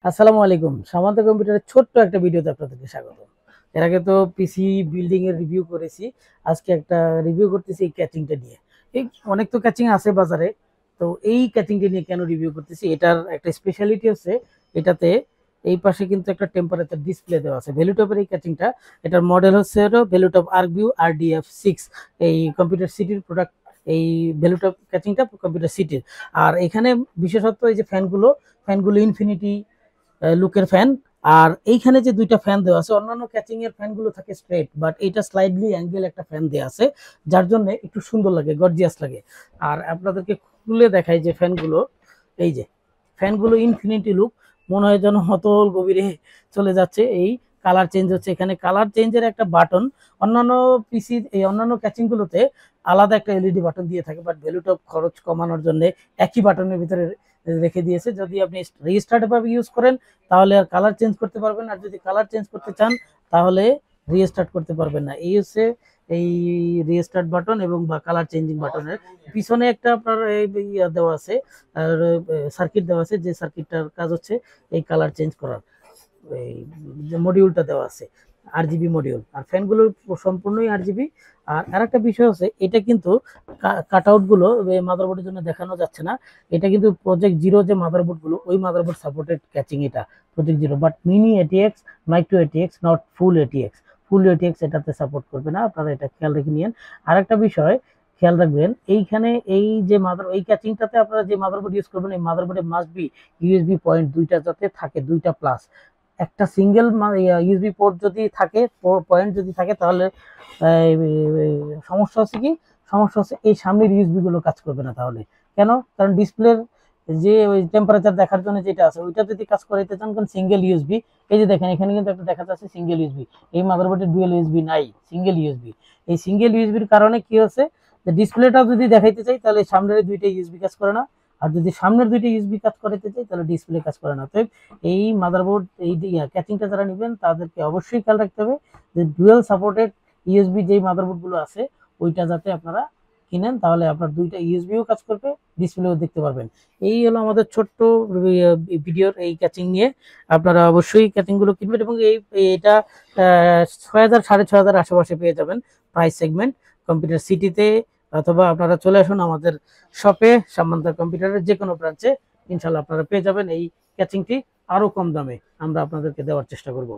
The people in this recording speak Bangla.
আসসালামু আলাইকুম। সামান্ত কম্পিউটারের ছোট্ট একটা ভিডিওতে আপনাদেরকে স্বাগত। এর আগে তো পিসি বিল্ডিং এর রিভিউ করেছি। আজকে একটা রিভিউ করতেছি এই ক্যাচিংটা নিয়ে। এই অনেক তো ক্যাচিং আছে বাজারে। তো এই ক্যাচিংটা নিয়ে কেন রিভিউ করতেছি? এটার একটা স্পেশালিটি হচ্ছে এটাতে এই পাশে কিন্তু একটা টেম্পারেচার ডিসপ্লে দেওয়া আছে। ভ্যালুটপের এই ক্যাচিংটা, এটার মডেল হচ্ছে হলো ভ্যালুটপ আর্কভিউ RDF6। এই কম্পিউটার সিটির প্রোডাক্ট। এই ভ্যালুটপ ক্যাচিংটা কম্পিউটার সিটির। আর এখানে বিশেষত এই যে ফ্যানগুলো ইনফিনিটি লুকের ফ্যান। আর এইখানে যে দুইটা ফ্যান দেওয়া আছে, অন্যান্য ক্যাচিং এর ফ্যানগুলো থাকে স্ট্রেট, বাট এটা স্লাইডলি অ্যাঙ্গেল একটা ফ্যান দেওয়া আছে, যার জন্য একটু সুন্দর লাগে, গর্জিয়াস লাগে। আর আপনাদেরকে খুলে দেখাই যে ফ্যানগুলো, এই যে ফ্যানগুলো ইনফিনিটি লুক, মনে হয় যেন অতল গভীরে চলে যাচ্ছে। এই কালার চেঞ্জ হচ্ছে, এখানে কালার চেঞ্জের একটা বাটন। অন্যান্য পিসি এই অন্যান্য ক্যাচিং গুলোতে আলাদা একটা এলইডি বাটন দিয়ে থাকে, বাট ভ্যালুটপ খরচ কমানোর জন্য একই বাটনের ভিতরে রেখে দিয়েছে। যদি আপনি রিস্টার্ট ভাবে ইউজ করেন তাহলে আর কালার চেঞ্জ করতে পারবেন, আর যদি কালার চেঞ্জ করতে চান তাহলে রিস্টার্ট করতে পারবেন না। এই হচ্ছে এই রিস্টার্ট বাটন এবং বা কালার চেঞ্জিং বাটনের পিছনে একটা আপনার ইয়া দেওয়া আছে, আর সার্কিট দেওয়া আছে, যে সার্কিটটার কাজ হচ্ছে এই কালার চেঞ্জ করার। এই যে মডিউলটা দেওয়া আছে RGB মডিউল, আর ফ্যানগুলো সম্পূর্ণই RGB। আর আরেকটা বিষয় হচ্ছে এটা কিন্তু কাট আউট গুলো মাদারবোর্ডের জন্য দেখানো যাচ্ছে না। এটা কিন্তু প্রজেক্ট জিরো যে মাদারবোর্ড গুলো, ওই মাদারবোর্ড সাপোর্টেড ক্যাচিং এটা project zero, but mini ATX, micro ATX, not full ATX। Full ATX এটাতে সাপোর্ট করবে না, আপনারা এটা খেয়াল রেখে নিন। আরেকটা বিষয় খেয়াল রাখবেন, এইখানে এই যে এই ক্যাচিংটাতে আপনারা যে মাদারবোর্ড ইউজ করবেন, এই মাদারবোর্ডে মাস্ট বি USB পয়েন্ট দুইটা যাতে থাকে, দুইটা প্লাস। একটা সিঙ্গেল USB পোর্ট যদি থাকে, পয়েন্ট যদি থাকে, তাহলে সমস্যা হচ্ছে কি, সমস্যা হচ্ছে এই সামনের ইউএসবি গুলো কাজ করবে না। তাহলে কেন? কারণ ডিসপ্লের যে ওই টেম্পারেচার দেখার জন্য যেটা আছে, ওইটা যদি কাজ করাইতে চান, কারণ সিঙ্গেল ইউএসবি, এই যে দেখেন এখানে কিন্তু একটা দেখা যাচ্ছে সিঙ্গেল ইউএসবি। এই মাদারবোর্ডে ডুয়াল ইউএসবি নাই, সিঙ্গেল ইউএসবি। এই সিঙ্গেল ইউএসবির কারণে কি হচ্ছে, যে ডিসপ্লেটাও যদি দেখাইতে চাই তাহলে সামনের দুইটা ইউএসবি কাজ করে না, আর যদি সামনের দুইটা ইউএসবি কাজ করাইতে চাই তাহলে ডিসপ্লে কাজ করে না। তো এই মাদারবোর্ড এই ক্যাচিংটা যারা নেবেন তাদেরকে অবশ্যই খেয়াল রাখতে হবে যে ডুয়াল সাপোর্টেড ইউএসবি যেই মাদারবোর্ড গুলো আছে, ওইটা যাতে আপনারা কিনেন, তাহলে আপনার দুইটা ইউএসবিও কাজ করবে, ডিসপ্লেও দেখতে পারবেন। এই হলো আমাদের ছোট্ট ভিডিওর এই ক্যাচিং নিয়ে। আপনারা অবশ্যই ক্যাচিং গুলো কিনবেন, এবং এটা 6,000 6,500 আশেপাশে পেয়ে যাবেন প্রাইস সেগমেন্ট কম্পিউটার সিটিতে, অথবা আপনারা চলে আসুন আমাদের শপে, সামান্ত কম্পিউটারের যে কোনো ব্রাঞ্চে। ইনশাল্লাহ আপনারা পেয়ে যাবেন এই ক্যাচিংটি আরো কম দামে, আমরা আপনাদেরকে দেওয়ার চেষ্টা করব।